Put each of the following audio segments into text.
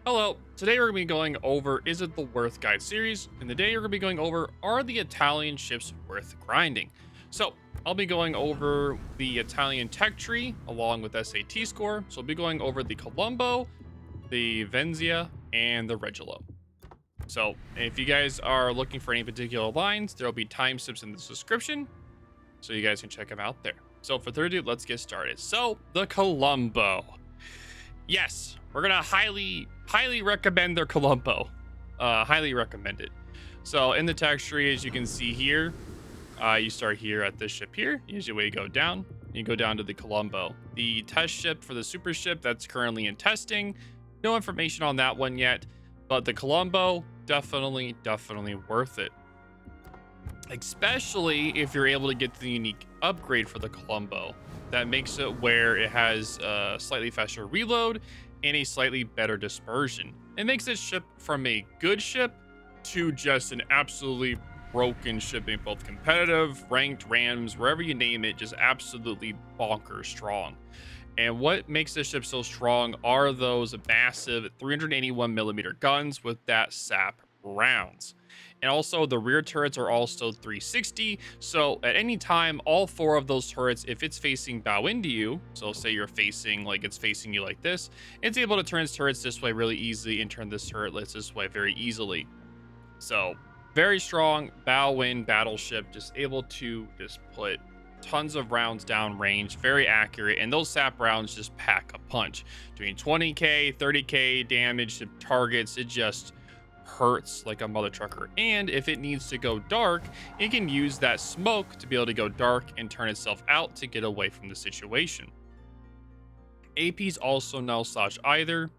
Hello, today we're going to be going over Is It the Worth Guide series, and the day we're going to be going over Are the Italian ships worth grinding? So, I'll be going over the Italian tech tree along with SAT score, so I'll be going over the Colombo, the Venezia, and the Regolo. So, if you guys are looking for any particular lines, there will be timestamps in the description, so you guys can check them out there. So, for 30, let's get started. So, the Colombo. Yes, we're gonna highly recommend their Colombo. Highly recommend it. So in the text tree, as you can see here, you start here at this ship here. Here's your way you go down. You go down to the Colombo. The test ship for the super ship that's currently in testing. No information on that one yet, but the Colombo definitely worth it. Especially if you're able to get the unique upgrade for the Colombo. That makes it where it has a slightly faster reload and a slightly better dispersion. It makes this ship from a good ship to just an absolutely broken ship in both competitive, ranked, rams, wherever you name it, just absolutely bonkers strong. And what makes this ship so strong are those massive 381 millimeter guns with that sap rounds. And also the rear turrets are also 360. So at any time, all four of those turrets, if it's facing bow into you, so say you're facing, like it's facing you like this, it's able to turn its turrets this way really easily and turn this turret this way very easily. So very strong bow in battleship, just able to just put tons of rounds down range, very accurate, and those sap rounds just pack a punch. Doing 20k, 30k damage to targets, it just hurts like a mother trucker. And if it needs to go dark, it can use that smoke to be able to go dark and turn itself out to get away from the situation. AP's also no slouch either,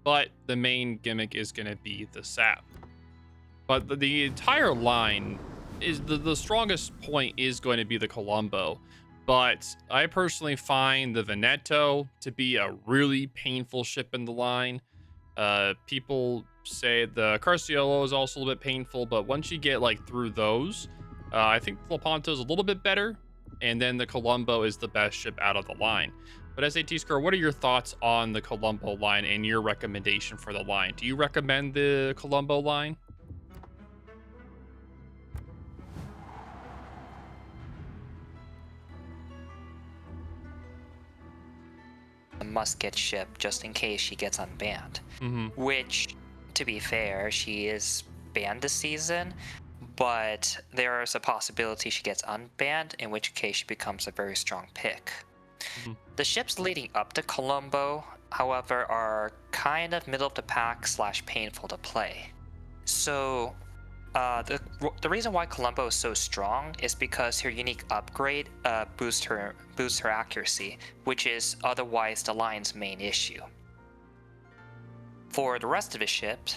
but the main gimmick is going to be the sap. But the entire line is the strongest point is going to be the Colombo. But I personally find the Veneto to be a really painful ship in the line. People say the Carciolo is also a little bit painful, but once you get like through those, I think the Lepanto is a little bit better, and then the Colombo is the best ship out of the line. But SAT score, what are your thoughts on the Colombo line and your recommendation for the line? Do you recommend the Colombo line? A must-get ship just in case she gets unbanned. Mm-hmm. Which, to be fair, she is banned this season, but there is a possibility she gets unbanned, in which case she becomes a very strong pick. Mm-hmm. The ships leading up to Colombo, however, are kind of middle of the pack / painful to play. So the reason why Colombo is so strong is because her unique upgrade boosts her accuracy, which is otherwise the line's main issue. For the rest of the ships,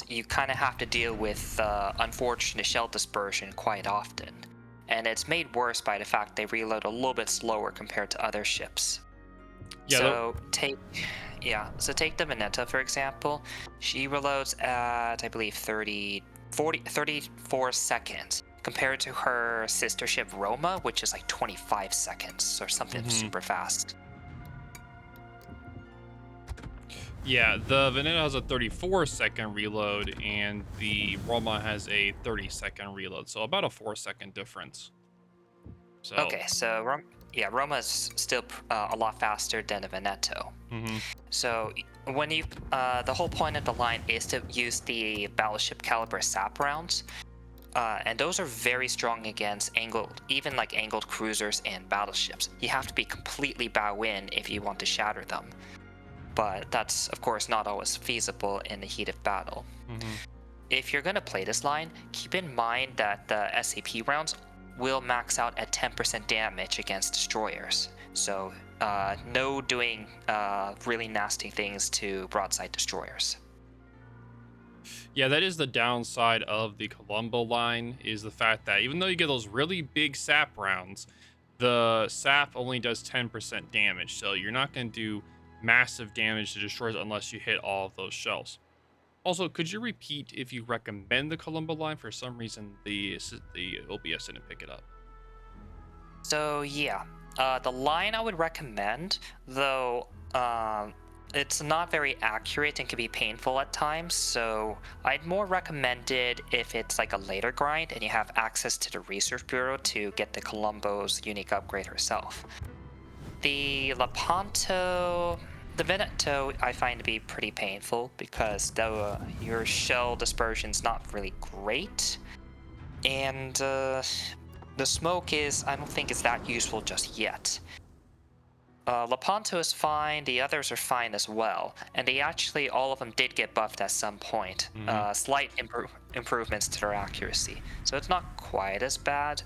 you kind of have to deal with unfortunate shell dispersion quite often, and it's made worse by the fact they reload a little bit slower compared to other ships. Yeah, so take the Veneta for example. She reloads at I believe 34 seconds compared to her sister ship Roma, which is like 25 seconds or something super fast. Yeah, the Veneta has a 34-second reload, and the Roma has a 30-second reload, so about a 4-second difference. So Okay, so Roma is still a lot faster than the Veneto. Mm-hmm. So when you, the whole point of the line is to use the battleship caliber sap rounds, and those are very strong against angled cruisers and battleships. You have to be completely bow in if you want to shatter them. But that's, of course, not always feasible in the heat of battle. Mm-hmm. If you're going to play this line, keep in mind that the SAP rounds will max out at 10% damage against destroyers. So no doing really nasty things to broadside destroyers. Yeah, that is the downside of the Colombo line, is the fact that even though you get those really big sap rounds, the sap only does 10% damage. So you're not going to do massive damage to destroyers unless you hit all of those shells. Also, could you repeat if you recommend the Colombo line? For some reason, the OBS didn't pick it up. So yeah, the line I would recommend, though it's not very accurate and can be painful at times, so I'd more recommend it if it's like a later grind and you have access to the research bureau to get the Colombo's unique upgrade herself. The Lepanto, the Veneto, I find to be pretty painful because your shell dispersion's not really great, and the smoke is, I don't think it's that useful just yet. Lepanto is fine, the others are fine as well, and they actually, all of them did get buffed at some point. Hmm. Slight improvements to their accuracy. So it's not quite as bad,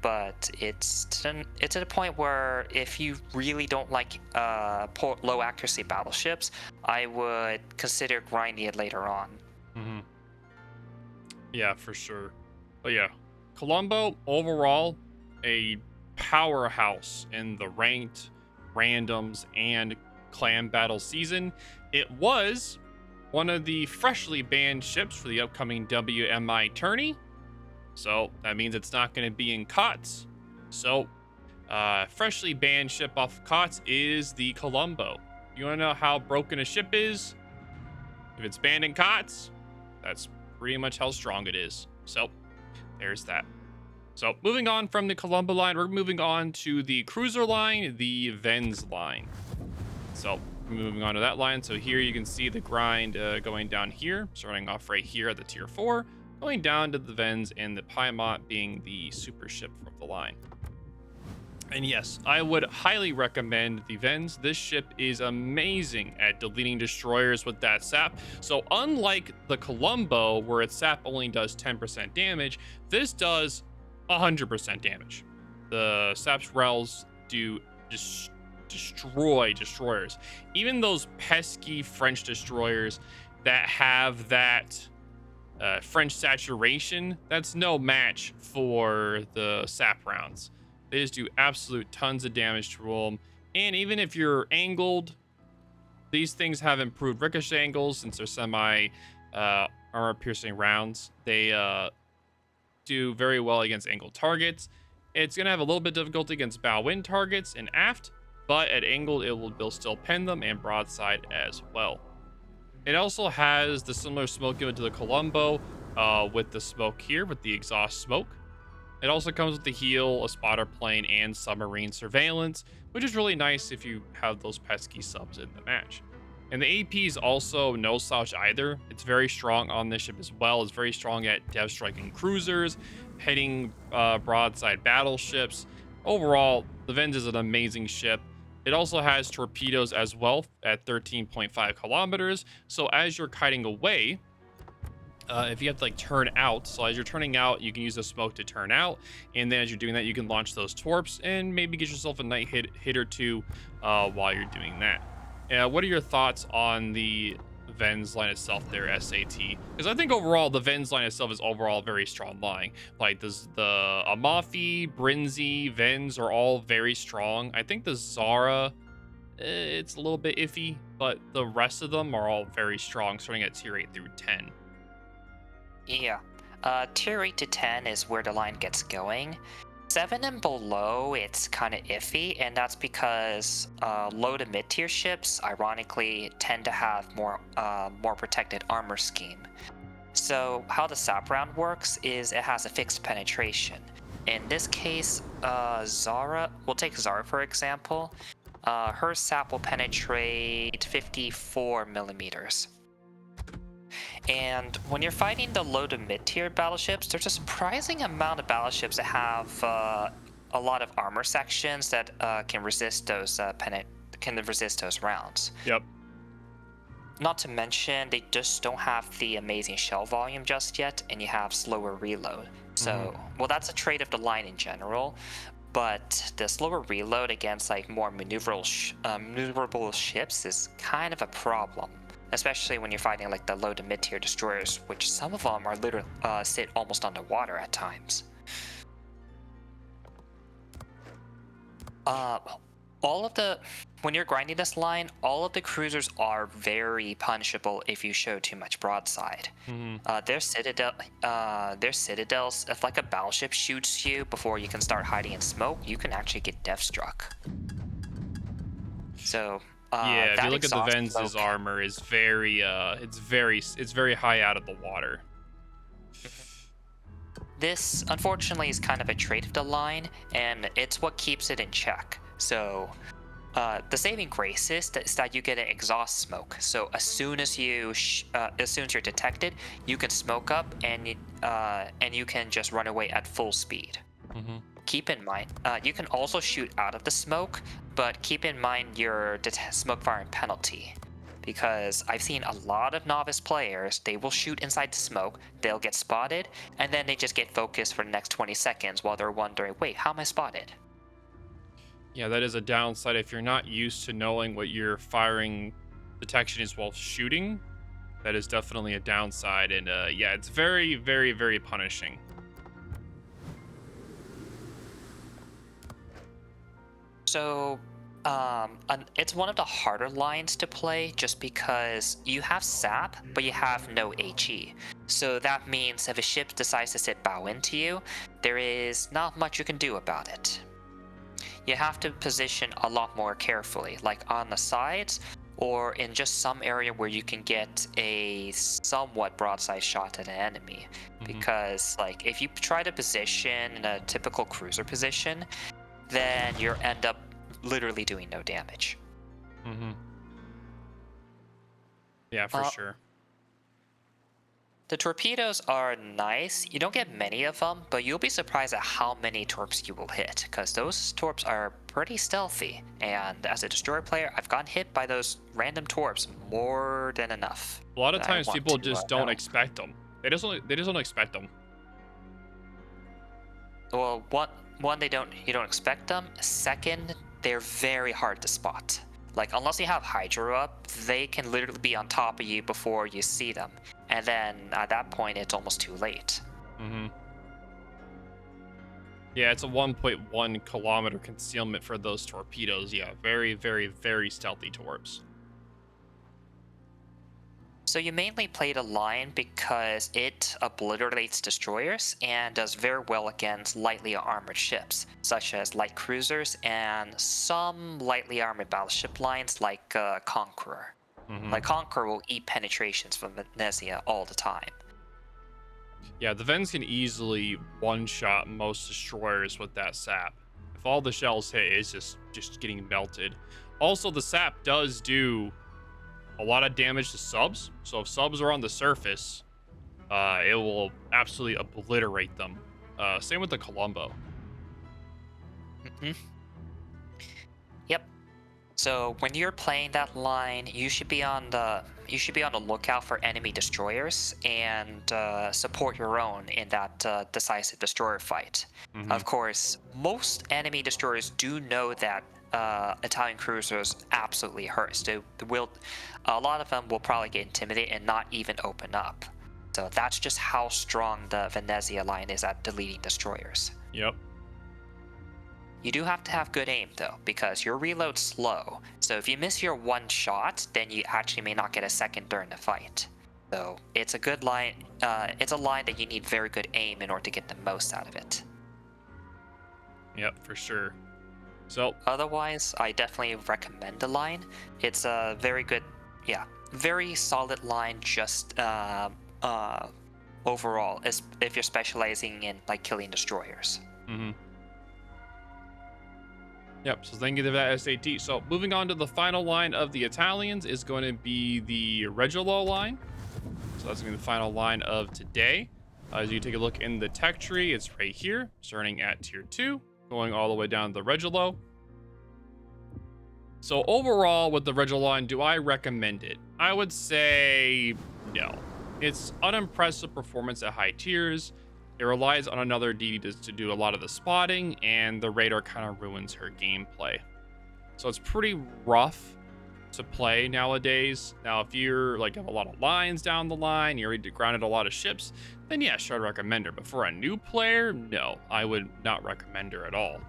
but it's at a point where if you really don't like low accuracy battleships, I would consider grinding it later on. Hmm. Yeah, for sure. But yeah, Colombo overall a powerhouse in the ranked, randoms, and clan battle season. It was one of the freshly banned ships for the upcoming WMI tourney, so that means it's not going to be in COTS. So, freshly banned ship off COTS is the Colombo. You want to know how broken a ship is? If it's banned in COTS, that's pretty much how strong it is. So, there's that. So, moving on from the Colombo line, we're moving on to the cruiser line, the Vens line. So, moving on to that line. So, here you can see the grind going down here, starting off right here at the tier 4, going down to the Vens and the Piemont being the super ship from the line. And yes, I would highly recommend the Vens. This ship is amazing at deleting destroyers with that sap. So unlike the Colombo, where its sap only does 10% damage, this does 100% damage. The sap's rels do just destroy destroyers. Even those pesky French destroyers that have that French saturation, that's no match for the sap rounds. They just do absolute tons of damage to them. And even if you're angled, these things have improved ricochet angles since they're semi armor piercing rounds. They do very well against angled targets. It's going to have a little bit of difficulty against bow wind targets and aft, but at angled, will still pen them and broadside as well. It also has the similar smoke given to the Colombo with the smoke here, with the exhaust smoke. It also comes with the heal, a spotter plane, and submarine surveillance, which is really nice if you have those pesky subs in the match. And the AP is also no slouch either. It's very strong on this ship as well. It's very strong at dev striking cruisers, hitting broadside battleships. Overall, the Vens is an amazing ship. It also has torpedoes as well at 13.5 kilometers. So as you're kiting away, if you have to like turn out, so as you're turning out, you can use the smoke to turn out, and then as you're doing that, you can launch those torps and maybe get yourself a night hit or two while you're doing that. What are your thoughts on the Vens line itself there, SAT? Because I think overall the Vens line itself is overall a very strong line. Like the Amafi, Brinzi, Vens are all very strong. I think the Zara, it's a little bit iffy, but the rest of them are all very strong, starting at tier 8 through 10. Yeah. Tier 8 to 10 is where the line gets going. 7 and below, it's kind of iffy, and that's because low to mid-tier ships, ironically, tend to have more protected armor scheme. So how the sap round works is it has a fixed penetration. In this case, Zara, we'll take Zara for example. Her sap will penetrate 54 millimeters. And when you're fighting the low to mid-tier battleships, there's a surprising amount of battleships that have a lot of armor sections that can resist those rounds. Yep. Not to mention, they just don't have the amazing shell volume just yet, and you have slower reload. So, well, that's a trait of the line in general. But the slower reload against like more maneuverable ships is kind of a problem. Especially when you're fighting like the low to mid-tier destroyers, which some of them are literally sit almost underwater at times. When you're grinding this line, all of the cruisers are very punishable if you show too much broadside. Their citadels, if like a battleship shoots you before you can start hiding in smoke, you can actually get death struck. So Yeah, if you That look at the exhaust Venz's smoke. armor is very it's very high out of the water. This, unfortunately, is kind of a trait of the line, and it's what keeps it in check. So, the saving grace is that you get an exhaust smoke. So as soon as you're detected, you can smoke up and you can just run away at full speed. Hmm. Keep in mind, you can also shoot out of the smoke, but keep in mind your smoke firing penalty. Because I've seen a lot of novice players, they will shoot inside the smoke, they'll get spotted, and then they just get focused for the next 20 seconds while they're wondering, wait, how am I spotted? Yeah, that is a downside if you're not used to knowing what your firing detection is while shooting. That is definitely a downside, and yeah, it's very, very, very punishing. So, it's one of the harder lines to play just because you have sap, but you have no HE. So that means if a ship decides to sit bow into you, there is not much you can do about it. You have to position a lot more carefully, like on the sides or in just some area where you can get a somewhat broadside shot at an enemy. Hmm. Because, like, if you try to position in a typical cruiser position, then you end up literally doing no damage. Hmm. Yeah, for Uh, sure. the torpedoes are nice. You don't get many of them, but you'll be surprised at how many torps you will hit, because those torps are pretty stealthy. And as a destroyer player, I've gotten hit by those random torps more than enough. A lot of I times want people to just don't know. expect them. They just don't expect them. Well, one, they don't you don't expect them. Second, they're very hard to spot. Like, unless you have Hydro up, they can literally be on top of you before you see them, and then at that point, it's almost too late. Hmm. Yeah, it's a 1.1 kilometer concealment for those torpedoes. Yeah, very, very, very stealthy torps. So you mainly play the line because it obliterates destroyers and does very well against lightly armored ships, such as light cruisers and some lightly armored battleship lines like Conqueror. Hmm. Like, Conqueror will eat penetrations from Venezia all the time. Yeah, the Vens can easily one-shot most destroyers with that sap. If all the shells hit, it's just getting melted. Also, the sap does do a lot of damage to subs. So if subs are on the surface, it will absolutely obliterate them. Same with the Colombo. Mhm. Yep. So when you're playing that line, you should be on the lookout for enemy destroyers and support your own in that decisive destroyer fight. Hmm. Of course, most enemy destroyers do know that Italian cruisers absolutely hurt. So a lot of them will probably get intimidated and not even open up. So that's just how strong the Venezia line is at deleting destroyers. Yep. You do have to have good aim though, because your reload's slow. So if you miss your one shot, then you actually may not get a second during the fight. So it's a good line. It's a line that you need very good aim in order to get the most out of it. Yep, for sure. So, Otherwise, I definitely recommend the line. It's a very good, yeah, very solid line. Just overall, if you're specializing in like killing destroyers. mhm. Yep, so thank you for that SAT. So moving on to the final line of the Italians is going to be the Regolo line. So that's going to be the final line of today. As you take a look in the tech tree, it's right here, starting at tier 2, going all the way down to the Regolo. So overall, with the Regolo line, do I recommend it? I would say no. It's unimpressive performance at high tiers. It relies on another DD to do a lot of the spotting, and the radar kind of ruins her gameplay. So it's pretty rough to play nowadays. Now, if you're like have a lot of lines down the line, you're already grounded a lot of ships, then yeah, sure, I'd recommend her. But for a new player, no, I would not recommend her at all.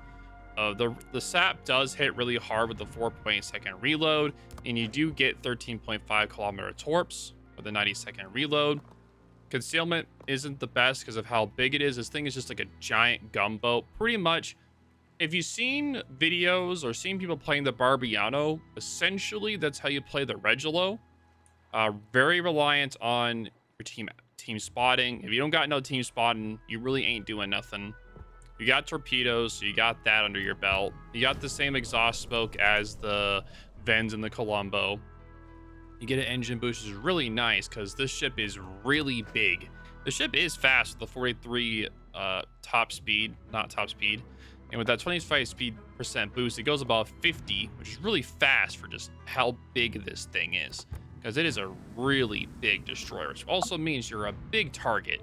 The sap does hit really hard with the 4.2-second reload, and you do get 13.5 kilometer torps with a 90-second reload. Concealment isn't the best because of how big it is. This thing is just like a giant gunboat. Pretty much if you've seen videos or seen people playing the Barbiano, essentially that's how you play the Regolo. Very reliant on your team spotting. If you don't got no team spotting, you really ain't doing nothing. You got torpedoes, so you got that under your belt. You got the same exhaust smoke as the Vens in the Colombo. You get an engine boost, which is really nice because this ship is really big. The ship is fast with the 43 top speed, not top speed. And with that 25% boost, it goes above 50, which is really fast for just how big this thing is. Because it is a really big destroyer, which also means you're a big target.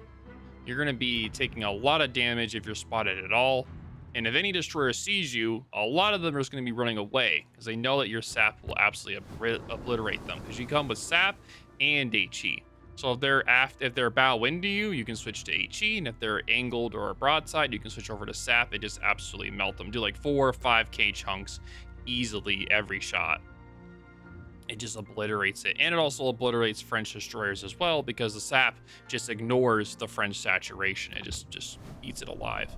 You're going to be taking a lot of damage if you're spotted at all. And if any destroyer sees you, a lot of them are just going to be running away because they know that your sap will absolutely obliterate them because you come with sap and HE. So if they're bow into you, you can switch to HE, and if they're angled or broadside, you can switch over to sap. It just absolutely melt them. Do like 4 or 5k chunks easily every shot. It just obliterates it, and it also obliterates French destroyers as well because the sap just ignores the French saturation. It just eats it alive.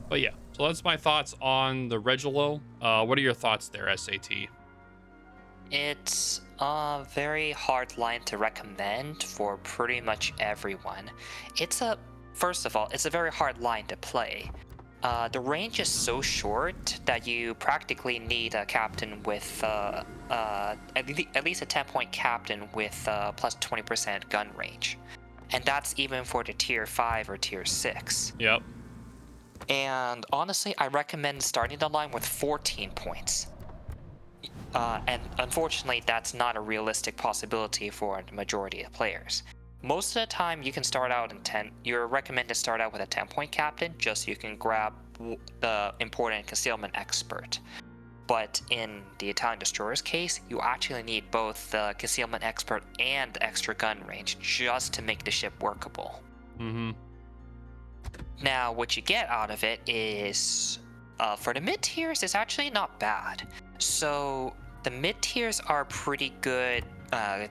But yeah, so that's my thoughts on the Regolo. What are your thoughts there, SAT? It's a very hard line to recommend for pretty much everyone. First of all, it's a very hard line to play. The range is so short that you practically need a captain with at least a 10-point captain with plus 20% gun range. And that's even for the tier 5 or tier 6. Yep. And honestly, I recommend starting the line with 14 points. And unfortunately, that's not a realistic possibility for the majority of players. Most of the time, you can start out in 10. You're recommended to start out with a 10-point captain, just so you can grab the important concealment expert. But in the Italian destroyer's case, you actually need both the concealment expert and the extra gun range just to make the ship workable. Mm-hmm. Now, what you get out of it is, for the mid tiers, it's actually not bad. So the mid tiers are pretty good at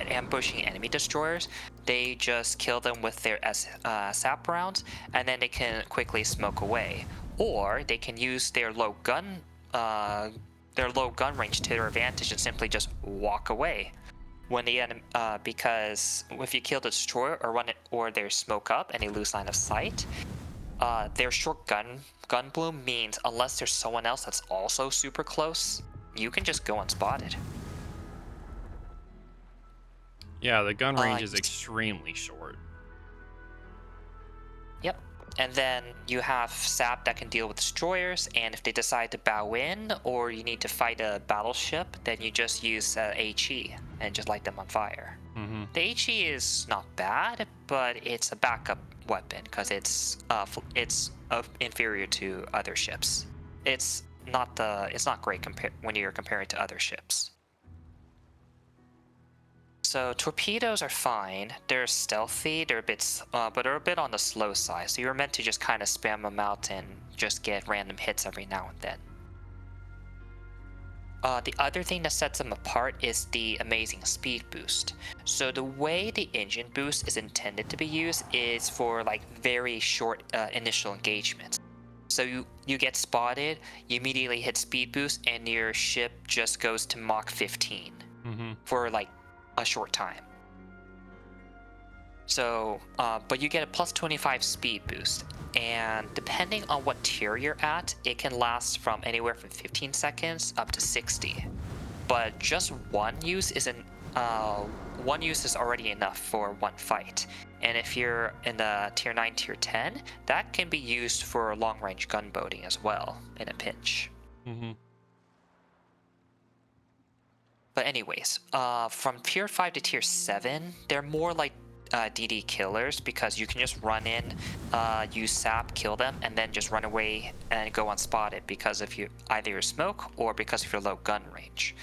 ambushing enemy destroyers. They just kill them with their sap rounds, and then they can quickly smoke away. Or they can use their low gun range to their advantage and simply just walk away. When the enemy, because if you kill the destroyer or they smoke up and they lose line of sight, their short gun bloom means unless there's someone else that's also super close, you can just go unspotted. Yeah, the gun range is extremely short. Yep. And then you have sap that can deal with destroyers, and if they decide to bow in or you need to fight a battleship, then you just use HE and just light them on fire. Mm-hmm. The HE is not bad, but it's a backup weapon because it's inferior to other ships. It's not great when you're comparing to other ships. So torpedoes are fine. They're stealthy. But they're a bit on the slow side. So you're meant to just kind of spam them out and just get random hits every now and then. The other thing that sets them apart is the amazing speed boost. So the way the engine boost is intended to be used is for like very short initial engagements. So you get spotted, you immediately hit speed boost, and your ship just goes to Mach 15 for like a short time. So, but you get a plus 25 speed boost, and depending on what tier you're at, it can last from anywhere from 15 seconds up to 60. But just one use is already enough for one fight. And if you're in the tier 9, tier 10, that can be used for long-range gunboating as well in a pinch. Mm-hmm. But anyways, from tier 5 to tier 7, they're more like DD killers because you can just run in, use sap, kill them, and then just run away and go unspotted because of either your smoke or because of your low gun range.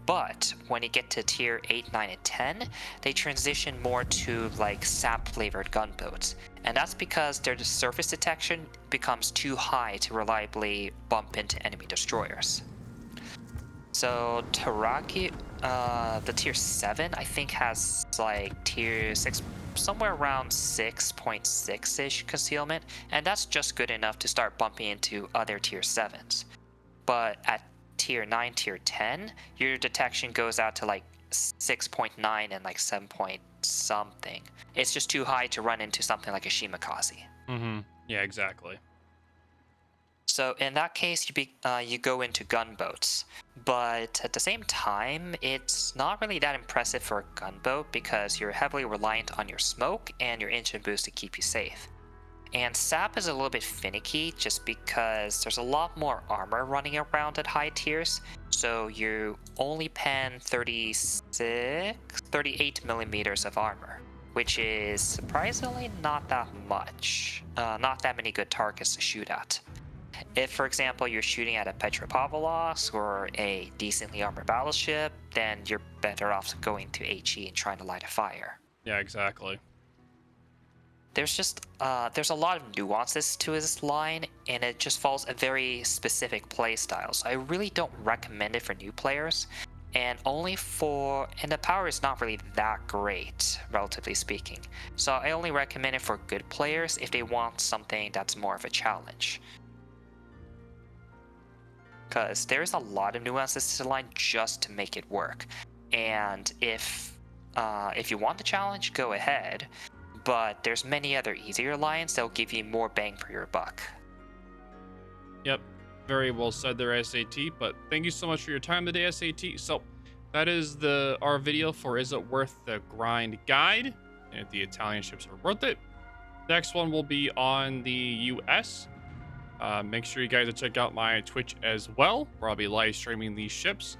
But when you get to tier 8, 9, and 10, they transition more to like sap-flavored gunboats. And that's because their surface detection becomes too high to reliably bump into enemy destroyers. So The tier 7, I think, has like tier 6, somewhere around 6.6-ish concealment, and that's just good enough to start bumping into other tier 7s. But at tier 9, tier 10, your detection goes out to like 6.9 and like 7 point something. It's just too high to run into something like a Shimakaze. Yeah, exactly. So in that case, you go into gunboats, but at the same time, it's not really that impressive for a gunboat because you're heavily reliant on your smoke and your engine boost to keep you safe. And SAP is a little bit finicky just because there's a lot more armor running around at high tiers, so you only pen 38 millimeters of armor, which is surprisingly not that much. Not that many good targets to shoot at. If, for example, you're shooting at a Petropavlovsk or a decently armored battleship, then you're better off going to HE and trying to light a fire. Yeah, exactly. There's a lot of nuances to this line, and it just follows a very specific play style. So I really don't recommend it for new players, and the power is not really that great, relatively speaking. So I only recommend it for good players if they want something that's more of a challenge. Because there's a lot of nuances to the line just to make it work. And if you want the challenge, go ahead. But there's many other easier lines that'll give you more bang for your buck. Yep, very well said there, SAT. But thank you so much for your time today, SAT. So that is our video for Is It Worth the Grind guide, and if the Italian ships are worth it. Next one will be on the US. Make sure you guys check out my Twitch as well, where I'll be live streaming these ships.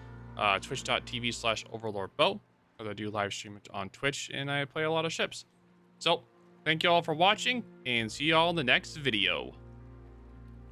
Twitch.tv/OverlordBoat, because I do live stream it on Twitch and I play a lot of ships. So, thank you all for watching, and see you all in the next video.